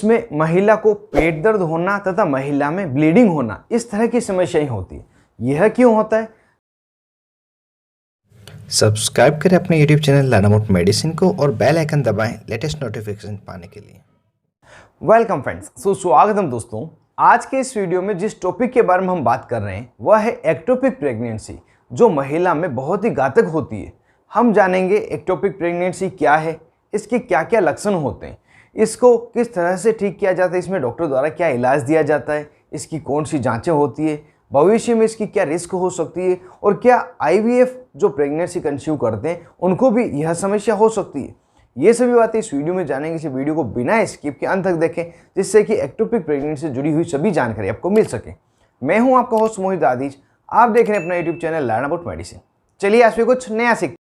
इसमें महिला को पेट दर्द होना तथा महिला में ब्लीडिंग होना इस तरह की समस्याएं होती है। यह क्यों होता है? सब्सक्राइब करें अपने YouTube चैनल लानामोट मेडिसिन को और बेल आइकन दबाएं लेटेस्ट नोटिफिकेशन पाने के लिए। वेलकम फ्रेंड्स, स्वागतम दोस्तों। आज के इस वीडियो में जिस टॉपिक के बारे में हम बात कर रहे हैं वह है एक्टोपिक प्रेगनेंसी, जो महिला में बहुत ही घातक होती है। हम जानेंगे एक्टोपिक प्रेगनेंसी क्या है, इसके क्या क्या लक्षण होते हैं, इसको किस तरह से ठीक किया जाता है, इसमें डॉक्टर द्वारा क्या इलाज दिया जाता है, इसकी कौन सी जांचें होती है, भविष्य में इसकी क्या रिस्क हो सकती है और क्या आईवीएफ जो प्रेगनेंसी कंसीव करते हैं उनको भी यह समस्या हो सकती है। ये सभी बातें इस वीडियो में जानेंगे। इस वीडियो को बिना स्किप के अंत तक देखें, जिससे कि एक्टोपिक प्रेगनेंसी से जुड़ी हुई सभी जानकारी आपको मिल सके। मैं हूं आपका होस्ट मोहित आदिज, आप देख रहे हैं अपना YouTube channel learn about medicine. चलिए आज भी कुछ नया सीखते।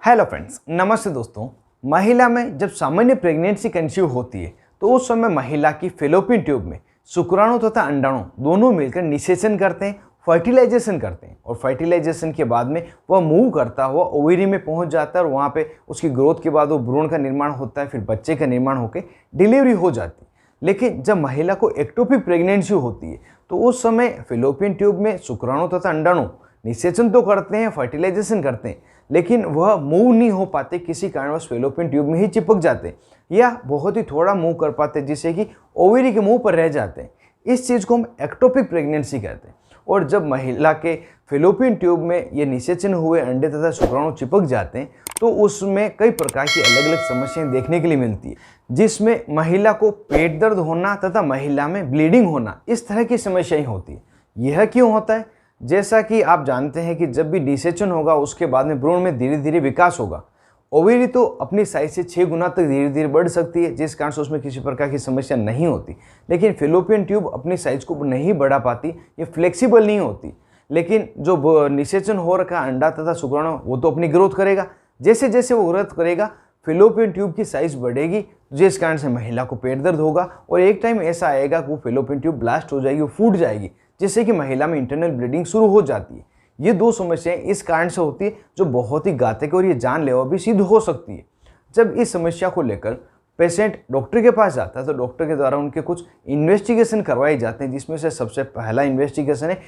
हेलो फ्रेंड्स, नमस्ते दोस्तों। महिला में जब सामान्य प्रेगनेंसी कंसीव होती है तो उस समय महिला की फेलोपियन ट्यूब में शुक्राणु तथा अंडाणु दोनों मिलकर निषेचन करते हैं, फर्टिलाइजेशन करते हैं और फर्टिलाइजेशन के बाद में वह मूव करता हुआ ओवरी में पहुंच जाता है और वहाँ पे उसकी ग्रोथ के बाद वो भ्रूण का निर्माण होता है, फिर बच्चे का निर्माण होकर डिलीवरी हो जाती है। लेकिन जब महिला को एक्टोपिक प्रेगनेंसी होती है तो उस समय फेलोपियन ट्यूब में शुक्राणु तथा अंडाणु निषेचन तो करते हैं, फर्टिलाइजेशन करते हैं, लेकिन वह मूव नहीं हो पाते, किसी कारणवश फेलोपियन ट्यूब में ही चिपक जाते हैं या बहुत ही थोड़ा मूव कर पाते, जिससे कि ओवरी के मुंह पर रह जाते हैं। इस चीज़ को हम एक्टोपिक प्रेगनेंसी कहते हैं। और जब महिला के फेलोपियन ट्यूब में ये निषेचन हुए अंडे तथा शुक्राणु चिपक जाते हैं तो उसमें कई प्रकार की अलग अलग समस्याएं देखने के लिए मिलती है, जिसमें महिला को पेट दर्द होना तथा महिला में ब्लीडिंग होना इस तरह की समस्याएं होती है। यह क्यों होता है? जैसा कि आप जानते हैं कि जब भी निषेचन होगा उसके बाद में भ्रूण में धीरे धीरे विकास होगा। ओवरी तो अपनी साइज से 6 गुना तक धीरे धीरे बढ़ सकती है, जिस कारण से उसमें किसी प्रकार की समस्या नहीं होती। लेकिन फेलोपियन ट्यूब अपनी साइज को नहीं बढ़ा पाती, ये फ्लेक्सिबल नहीं होती। लेकिन जो निषेचन हो रखा अंडा तथा शुक्राणु वो तो अपनी ग्रोथ करेगा। जैसे जैसे वो ग्रोथ करेगा फेलोपियन ट्यूब की साइज बढ़ेगी, जिस कारण से महिला को पेट दर्द होगा और एक टाइम ऐसा आएगा कि वो फेलोपियन ट्यूब ब्लास्ट हो जाएगी, वो फूट जाएगी, जिससे कि महिला में इंटरनल ब्लीडिंग शुरू हो जाती है। ये दो समस्याएं इस कारण से होती है जो बहुत ही घातक और ये जानलेवा भी सिद्ध हो सकती है। जब इस समस्या को लेकर पेशेंट डॉक्टर के पास जाता है तो डॉक्टर के द्वारा उनके कुछ इन्वेस्टिगेशन करवाए जाते हैं, जिसमें से सबसे पहला इन्वेस्टिगेशन है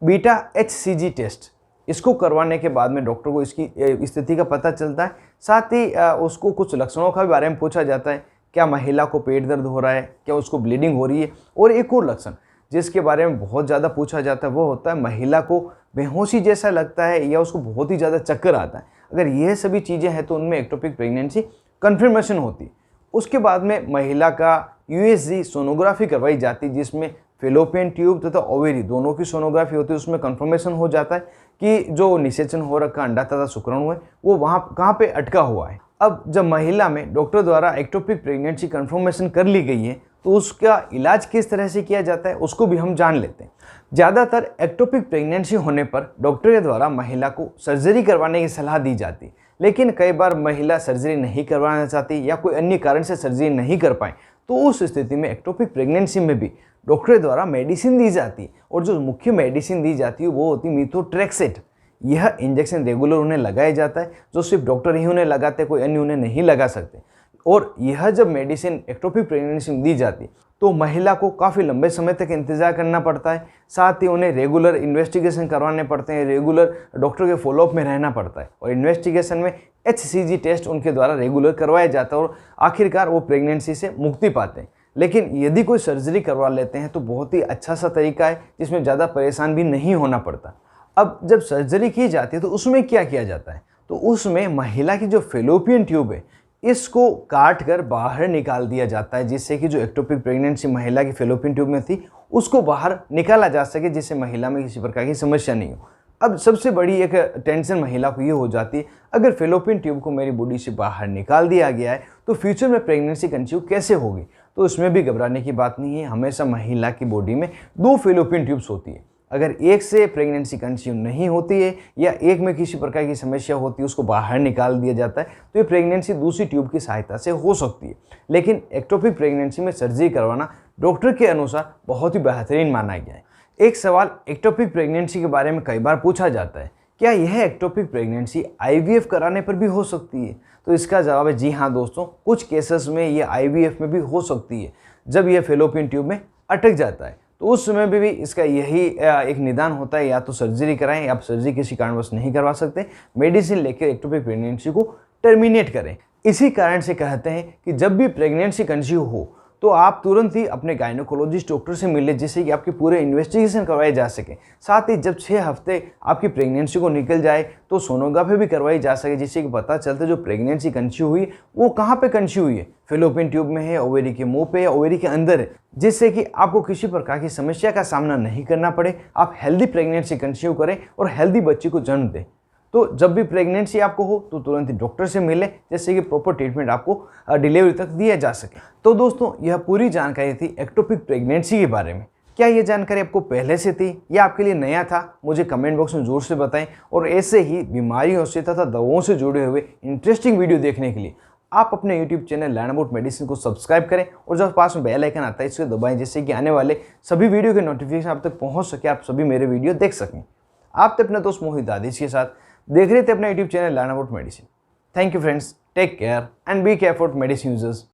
बीटा HCG टेस्ट। इसको करवाने के बाद में डॉक्टर को इसकी स्थिति का पता चलता है, साथ ही उसको कुछ लक्षणों का भी बारे में पूछा जाता है। क्या महिला को पेट दर्द हो रहा है, क्या उसको ब्लीडिंग हो रही है, और एक और लक्षण जिसके बारे में बहुत ज़्यादा पूछा जाता है वो होता है महिला को बेहोशी जैसा लगता है या उसको बहुत ही ज़्यादा चक्कर आता है। अगर यह सभी चीज़ें हैं तो उनमें एक्टोपिक प्रेगनेंसी कन्फर्मेशन होती है। उसके बाद में महिला का USG सोनोग्राफी करवाई जाती है, जिसमें फेलोपियन ट्यूब तथा ओवरी दोनों की सोनोग्राफी होती है। उसमें कन्फर्मेशन हो जाता है कि जो निषेचन हो रखा अंडा तथा शुक्राणु है वो वहाँ कहाँ पे अटका हुआ है। अब जब महिला में डॉक्टर द्वारा एक्टोपिक प्रेगनेंसी कन्फर्मेशन कर ली गई है तो उसका इलाज किस तरह से किया जाता है उसको भी हम जान लेते हैं। ज़्यादातर एक्टोपिक प्रेगनेंसी होने पर डॉक्टर के द्वारा महिला को सर्जरी करवाने की सलाह दी जाती है, लेकिन कई बार महिला सर्जरी नहीं करवाना चाहती या कोई अन्य कारण से सर्जरी नहीं कर पाए तो उस स्थिति में एक्टोपिक प्रेगनेंसी में भी डॉक्टर द्वारा मेडिसिन दी जाती है। और जो मुख्य मेडिसिन दी जाती है वो होती है मीथोट्रेक्सेट। यह इंजेक्शन रेगुलर उन्हें लगाया जाता है, जो सिर्फ डॉक्टर ही उन्हें लगाते, कोई अन्य उन्हें नहीं लगा सकते। और यह जब मेडिसिन एक्टोपिक प्रेगनेंसी में दी जाती है तो महिला को काफ़ी लंबे समय तक इंतजार करना पड़ता है, साथ ही उन्हें रेगुलर इन्वेस्टिगेशन करवाने पड़ते हैं, रेगुलर डॉक्टर के फॉलोअप में रहना पड़ता है और इन्वेस्टिगेशन में HCG टेस्ट उनके द्वारा रेगुलर करवाया जाता है और आखिरकार वो प्रेगनेंसी से मुक्ति पाते हैं। लेकिन यदि कोई सर्जरी करवा लेते हैं तो बहुत ही अच्छा सा तरीका है जिसमें ज़्यादा परेशान भी नहीं होना पड़ता। अब जब सर्जरी की जाती है तो उसमें क्या किया जाता है? तो उसमें महिला की जो फेलोपियन ट्यूब है इसको काट कर बाहर निकाल दिया जाता है, जिससे कि जो एक्टोपिक प्रेगनेंसी महिला की फेलोपियन ट्यूब में थी उसको बाहर निकाला जा सके, जिससे महिला में किसी प्रकार की समस्या नहीं हो। अब सबसे बड़ी एक टेंशन महिला को ये हो जाती है, अगर फेलोपियन ट्यूब को मेरी बॉडी से बाहर निकाल दिया गया है तो फ्यूचर में प्रेगनेंसी कंसीव कैसे होगी? तो इसमें भी घबराने की बात नहीं है। हमेशा महिला की बॉडी में 2 फेलोपियन ट्यूब्स होती है। अगर एक से प्रेगनेंसी कंसीव नहीं होती है या एक में किसी प्रकार की समस्या होती है, उसको बाहर निकाल दिया जाता है, तो ये प्रेगनेंसी दूसरी ट्यूब की सहायता से हो सकती है। लेकिन एक्टोपिक प्रेगनेंसी में सर्जरी करवाना डॉक्टर के अनुसार बहुत ही बेहतरीन माना गया है। एक सवाल एक्टोपिक प्रेगनेंसी के बारे में कई बार पूछा जाता है क्या यह एक्टोपिक प्रेगनेंसी IVF कराने पर भी हो सकती है? तो इसका जवाब है जी हाँ दोस्तों, कुछ केसेस में ये IVF में भी हो सकती है। जब यह फेलोपियन ट्यूब में अटक जाता है तो उस समय भी इसका यही एक निदान होता है, या तो सर्जरी कराएं, या आप सर्जरी किसी कारणवश नहीं करवा सकते, मेडिसिन लेकर एक्टोपिक प्रेगनेंसी को टर्मिनेट करें। इसी कारण से कहते हैं कि जब भी प्रेगनेंसी कंसीव हो तो आप तुरंत ही अपने गायनोकोलॉजिस्ट डॉक्टर से मिलें, जिससे कि आपके पूरे इन्वेस्टिगेशन करवाए जा सके। साथ ही जब 6 हफ्ते आपकी प्रेगनेंसी को निकल जाए तो सोनोग्राफी भी करवाई जा सके, जिससे कि पता चलता है जो प्रेगनेंसी कंसीव हुई वो कहाँ पे कंसीव हुई है, फेलोपियन ट्यूब में है, ओवेरी के मुंह पे या ओवेरी के अंदर है, जिससे कि आपको किसी प्रकार की समस्या का सामना नहीं करना पड़े। आप हेल्दी प्रेगनेंसी कंसीव करें और हेल्दी बच्चे को जन्म दें। तो जब भी प्रेगनेंसी आपको हो तो तुरंत ही डॉक्टर से मिले, जिससे कि प्रॉपर ट्रीटमेंट आपको डिलीवरी तक दिया जा सके। तो दोस्तों, यह पूरी जानकारी थी एक्टोपिक प्रेगनेंसी के बारे में। क्या यह जानकारी आपको पहले से थी या आपके लिए नया था? मुझे कमेंट बॉक्स में जोर से बताएं। और ऐसे ही बीमारियों से तथा दवाओं से जुड़े हुए इंटरेस्टिंग वीडियो देखने के लिए आप अपने YouTube channel learn about medicine को सब्सक्राइब करें और जब पास में बेल आइकन आता है इसको दबाएं, जिससे कि आने वाले सभी वीडियो के नोटिफिकेशन आप तक पहुँच सके, आप सभी मेरे वीडियो देख सकें। आप थे अपने दोस्त मोहित आदिश के साथ, देख रहे थे अपना YouTube channel learn about medicine. Thank you friends, take care and be care for medicine users.